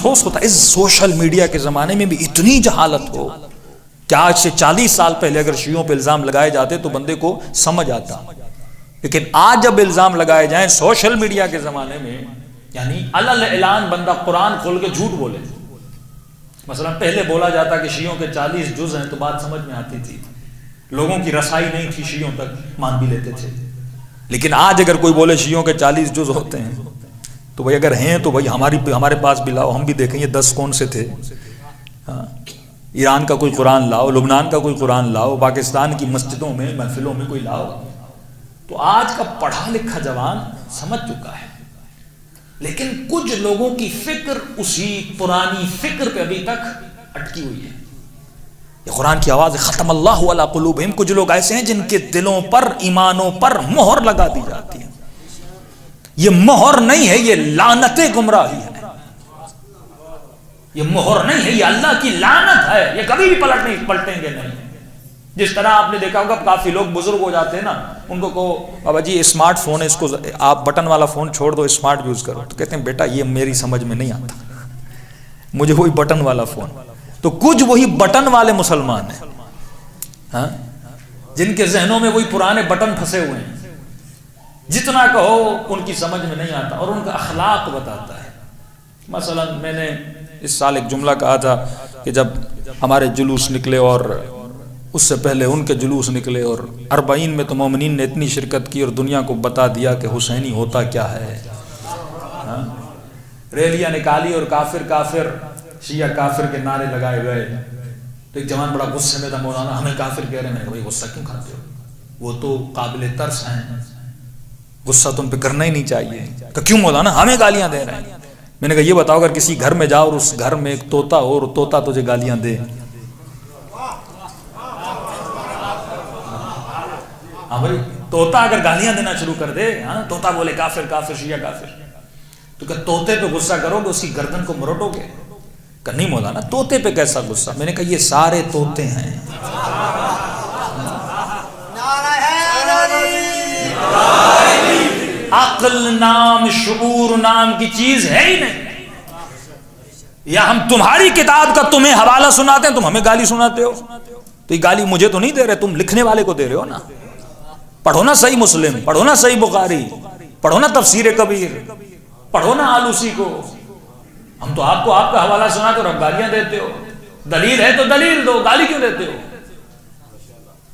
افسوس ہوتا ہے اس سوشل میڈیا کے زمانے میں بھی اتنی جہالت ہو کہ آج سے 40 سال پہلے اگر شیعوں پہ الزام لگائے جاتے تو بندے کو سمجھ آتا، لیکن آج جب الزام لگائے جائیں سوشل میڈیا کے زمانے میں، یعنی علل اعلان بندہ قرآن کھول کے جھوٹ بولے. مثلا پہلے بولا جاتا کہ شیعوں کے 40 جز ہیں تو بات سمجھ میں آتی تھی، لوگوں کی رسائی نہیں تھی، شیعوں تک مان بھی لیتے تھے. لیکن آج اگر کوئی بولے شیعوں کے 40 جز ہوتے ہیں تو بھائی اگر ہیں تو بھائی ہمارے پاس بھی لاؤ، ہم بھی دیکھیں یہ 10 کون سے تھے. ایران کا کوئی قرآن لاؤ، لبنان کا کوئی قرآن لاؤ، پاکستان کی مسجدوں میں محفلوں میں کوئی لاؤ. تو آج کا پڑھا لکھا جوان سمجھ چکا ہے، لیکن کچھ لوگوں کی فکر اسی پرانی فکر پہ ابھی تک اٹکی ہوئی ہے. یہ قرآن کی آواز ختم اللہ علی قلوبہم. کچھ لوگ ایسے ہیں جن کے دلوں پر ایمانوں پر مہر لگا دی جاتی ہے. یہ مہر نہیں ہے، یہ لعنت گمراہی ہے. یہ مہر نہیں ہے، یہ اللہ کی لعنت ہے. یہ کبھی بھی پلٹیں گے نہیں. جس طرح آپ نے دیکھا ہوگا کافی لوگ بزرگ ہو جاتے ہیں نا، ان کو کہو بابا جی اسمارٹ فون ہے، اس کو آپ بٹن والا فون چھوڑ دو، اسمارٹ یوز کرو، تو کہتے ہیں بیٹا یہ میری سمجھ میں نہیں آتا، مجھے وہی بٹن والا فون. تو کچھ وہی بٹن والے مسلمان ہیں ہاں جن کے ذہنوں میں وہی پرانے بٹن پھنسے ہوئے ہیں. جتنا کہو ان کی سمجھ میں نہیں آتا اور ان کا اخلاق بتاتا ہے. مثلا میں نے اس سال ایک جملہ کہا تھا کہ جب ہمارے جلوس نکلے اور اس سے پہلے ان کے جلوس نکلے اور 40 میں تو مومنین نے اتنی شرکت کی اور دنیا کو بتا دیا کہ حسینی ہوتا کیا ہے. ریلیاں نکالی اور کافر کافر شیعہ کافر کے نعرے لگائے گئے. تو ایک جوان بڑا غصے میں تھا، مولانا ہمیں کافر کہہ رہے ہیں. میں نے کہا بھائی غصہ کیوں کھاتے ہو، وہ تو قابل ترس ہیں، غصہ تم پہ کرنا ہی نہیں چاہیے. کہ کیوں مولانا ہمیں گالیاں دے رہے ہیں. میں نے کہا یہ بتاؤ اگر کسی گھر میں جاؤ اور اس گھر میں ایک طوطا ہو اور طوطا تجھے گالیاں دے، ہاں بھائی طوطا اگر گالیاں دینا شروع کر دے، ہاں طوطا بولے کافر کافر شیعہ کافر، تو کیا طوطے پہ غصہ کرو گے، اس کی گردن کو مروٹو گے؟ کہ نہیں مولانا طوطے پہ کیسا غصہ. میں نے کہا یہ سارے طوطے ہیں. عقل نام شعور نام کی چیز ہے ہی نہیں. یا ہم تمہاری کتاب کا تمہیں حوالہ سناتے ہیں، تم ہمیں گالی سناتے ہو. تو یہ گالی مجھے تو نہیں دے رہے، تم لکھنے والے کو دے رہے ہو نا. پڑھو نا صحیح مسلم، پڑھو نا صحیح بخاری، پڑھو نا تفسیر کبیر، پڑھو نا آلوسی کو. ہم تو آپ کو آپ کا حوالہ سناتے اور آپ گالیاں دیتے ہو. دلیل ہے تو دلیل دو، گالی کیوں دیتے ہو؟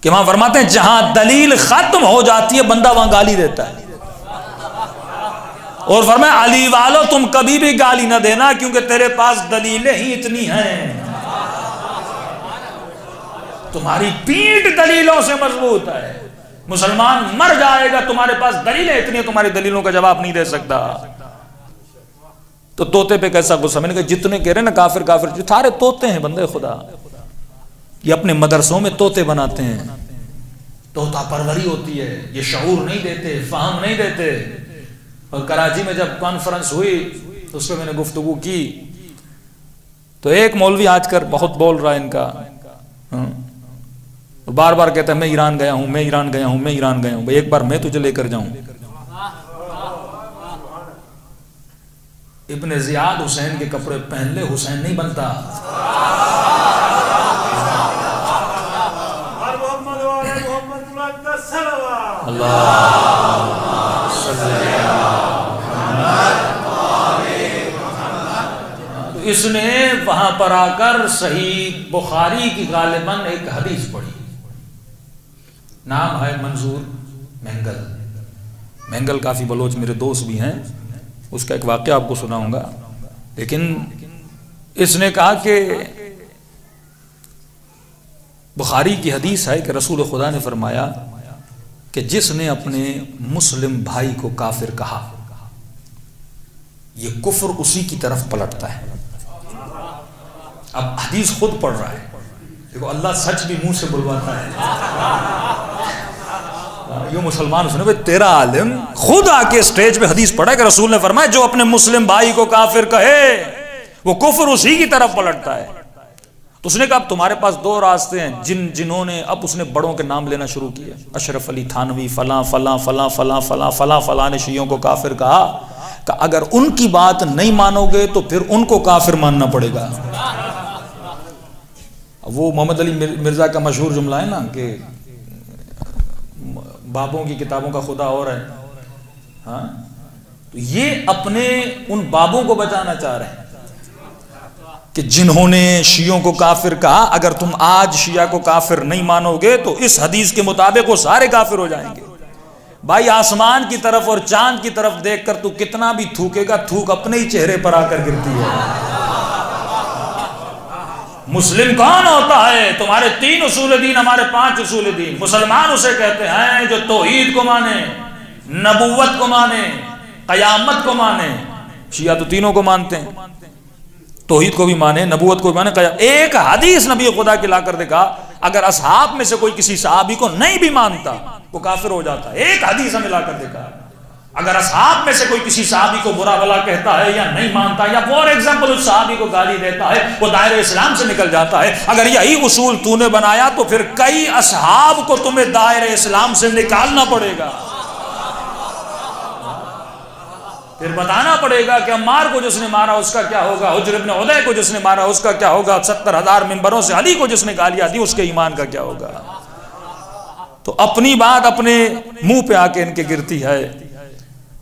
کہ وہاں فرماتے ہیں جہاں دلیل ختم ہو جاتی ہے بندہ وہاں گالی دیتا ہے. اور فرمایا علی والو تم کبھی بھی گالی نہ دینا کیونکہ تیرے پاس دلیلیں ہی اتنی ہیں، تمہاری پیٹھ دلیلوں سے مضبوط ہے. مسلمان مر جائے گا، تمہارے پاس دلیلیں اتنی ہیں، تمہاری دلیلوں کا جواب نہیں دے سکتا. تو طوطے پہ کیسا غصہ. میں نے کہا جتنے کہہ رہے ہیں نا کافر کافر، جو سارے طوطے ہیں بندے خدا. یہ اپنے مدرسوں میں طوطے بناتے ہیں، طوطا پروری ہوتی ہے. یہ شعور نہیں دیتے، فہم نہیں دیتے. اور کراچی میں جب کانفرنس ہوئی تو اس پہ میں نے گفتگو کی تو ایک مولوی آج کر بہت بول رہا ہے ان کا، بار بار کہتا ہے میں ایران گیا ہوں، میں ایران گیا ہوں، میں ایران گیا ہوں. بھائی ایک بار میں تجھے لے کر جاؤں. ابن زیاد حسین کے کپڑے پہن لے، حسین نہیں بنتا. اس نے وہاں پر آ کر صحیح بخاری کی غالباً ایک حدیث پڑھی. نام ہے منظور مہنگل. مہنگل کافی بلوچ میرے دوست بھی ہیں، اس کا ایک واقعہ آپ کو سناؤں گا. لیکن اس نے کہا کہ بخاری کی حدیث ہے کہ رسول خدا نے فرمایا کہ جس نے اپنے مسلم بھائی کو کافر کہا یہ کفر اسی کی طرف پلٹتا ہے. اب حدیث خود پڑھ رہا ہے، دیکھو اللہ سچ بھی منہ سے بلواتا ہے. یہ مسلمان سنے بھائی تیرا عالم خود آ کے اسٹیج پہ حدیث پڑھا کہ رسول نے فرمایا جو اپنے مسلم بھائی کو کافر کہے وہ کفر اسی کی طرف پلٹتا ہے. تو اس نے کہا اب تمہارے پاس دو راستے ہیں جنہوں نے، اب اس نے بڑوں کے نام لینا شروع کیا، اشرف علی تھانوی فلاں فلاں فلاں فلاں فلاں فلاں فلاں نے شیعوں کو کافر کہا. کہ اگر ان کی بات نہیں مانو گے تو پھر ان کو کافر ماننا پڑے گا. وہ محمد علی مرزا کا مشہور جملہ ہے نا کہ بابوں کی کتابوں کا خدا اور ہے. ہاں تو یہ اپنے ان بابوں کو بچانا چاہ رہے ہیں کہ جنہوں نے شیعوں کو کافر کہا اگر تم آج شیعہ کو کافر نہیں مانو گے تو اس حدیث کے مطابق وہ سارے کافر ہو جائیں گے. بھائی آسمان کی طرف اور چاند کی طرف دیکھ کر تو کتنا بھی تھوکے گا تھوک اپنے ہی چہرے پر آ کر گرتی ہے. مسلم کون ہوتا ہے؟ تمہارے 3 اصول دین ہمارے 5 اصول دین. مسلمان اسے کہتے ہیں جو توحید کو مانے، نبوت کو مانے، قیامت کو مانے. شیعہ تو تینوں کو مانتے ہیں، توحید کو بھی مانے، نبوت کو بھی مانے. ایک حدیث نبی خدا کی لا کر دکھا اگر اصحاب میں سے کوئی کسی صحابی کو نہیں بھی مانتا وہ کافر ہو جاتا ہے. ایک حدیث ہمیں لا کر دکھا اگر اصحاب میں سے کوئی کسی صحابی کو برا بھلا کہتا ہے یا نہیں مانتا یا فور ایگزامپل اس صحابی کو گالی دیتا ہے وہ دائرہ اسلام سے نکل جاتا ہے. اگر یہی اصول تو نے بنایا تو پھر کئی اصحاب کو تمہیں دائرہ اسلام سے نکالنا پڑے گا. پھر بتانا پڑے گا کہ عمار کو جس نے مارا اس کا کیا ہوگا، حجر ابن عدی کو جس نے مارا اس کا کیا ہوگا، 70,000 ممبروں سے علی کو جس نے گالیاں دی اس کے ایمان کا کیا ہوگا. تو اپنی بات اپنے منہ پہ آ کے ان کے گرتی ہے.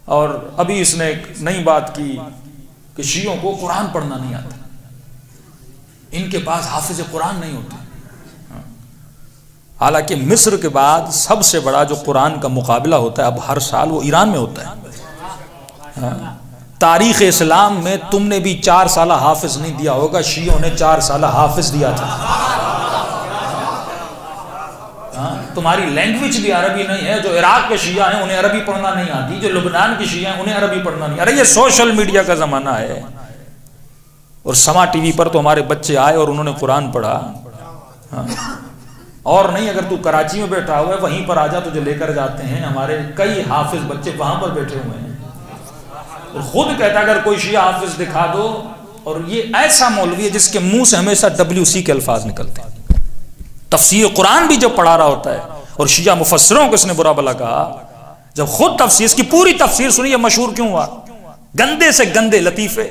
اور ابھی اس نے ایک نئی بات کی کہ شیعوں کو قرآن پڑھنا نہیں آتا، ان کے پاس حافظ قرآن نہیں ہوتے. حالانکہ مصر کے بعد سب سے بڑا جو قرآن کا مقابلہ ہوتا ہے اب ہر سال وہ ایران میں ہوتا ہے. تاریخ اسلام میں تم نے بھی 4 سالہ حافظ نہیں دیا ہوگا، شیعوں نے 4 سالہ حافظ دیا تھا. تمہاری لینگویج بھی عربی نہیں ہے. جو عراق کے شیعہ ہیں انہیں عربی پڑھنا نہیں آتی، جو لبنان کی شیعہ ہیں انہیں عربی پڑھنا نہیں. ارے یہ سوشل میڈیا کا زمانہ ہے اور سما ٹی وی پر تو ہمارے بچے آئے اور انہوں نے قرآن پڑھا. اور نہیں اگر تو کراچی میں بیٹھا ہوا ہے وہیں پر آ جا تجھے لے کر جاتے ہیں. ہمارے کئی حافظ بچے وہاں پر بیٹھے ہوئے ہیں. اور خود کہتا اگر کوئی شیعہ حافظ دکھا دو. اور یہ ایسا مولوی ہے جس کے منہ سے ہمیشہ WC کے الفاظ نکلتے ہیں. تفسیر قرآن بھی جب پڑھا رہا ہوتا ہے اور شیعہ مفسروں کو اس نے برا بلا کہا، جب خود تفسیر اس کی پوری تفسیر سنی یہ مشہور کیوں ہوا؟ گندے سے گندے لطیفے،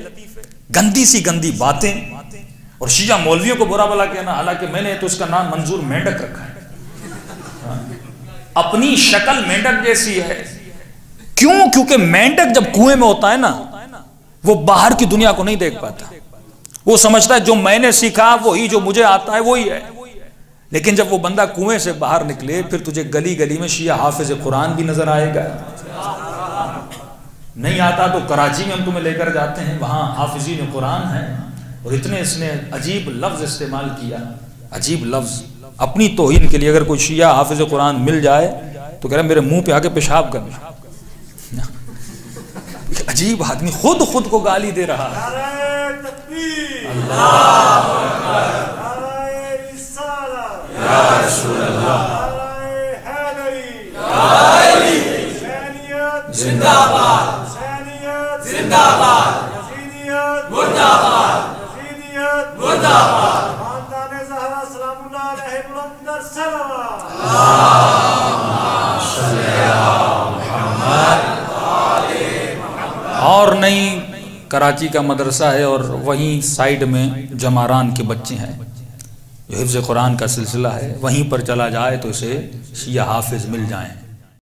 گندی سی گندی باتیں اور شیعہ مولویوں کو برا بلا کہنا. حالانکہ میں نے تو اس کا نام منظور مینڈک رکھا ہے. اپنی شکل مینڈک جیسی ہے. کیوں؟ کیونکہ مینڈک جب کنویں میں ہوتا ہے نا وہ باہر کی دنیا کو نہیں دیکھ پاتا. وہ سمجھتا ہے جو میں نے سیکھا وہی جو مجھے آتا ہے وہی ہے. لیکن جب وہ بندہ کنویں سے باہر نکلے پھر تجھے گلی گلی میں شیعہ حافظ قرآن بھی نظر آئے گا. نہیں آتا تو کراچی میں ہم تمہیں لے کر جاتے ہیں، وہاں حافظین قرآن ہیں. اور اتنے اس نے عجیب لفظ استعمال کیا، عجیب لفظ. اپنی توہین کے لیے اگر کوئی شیعہ حافظ قرآن مل جائے تو کہہ رہا میرے منہ پہ آ کے پیشاب کرنا. عجیب آدمی خود کو گالی دے رہا ہے. یا رسول اللہ زندہ باد، زندہ باد، مردہ باد، مردہ باد. اور نہیں کراچی کا مدرسہ ہے اور وہیں سائیڈ میں جماران کے بچے ہیں جو حفظ قرآن کا سلسلہ ہے، وہیں پر چلا جائے تو اسے شیعہ حافظ مل جائیں.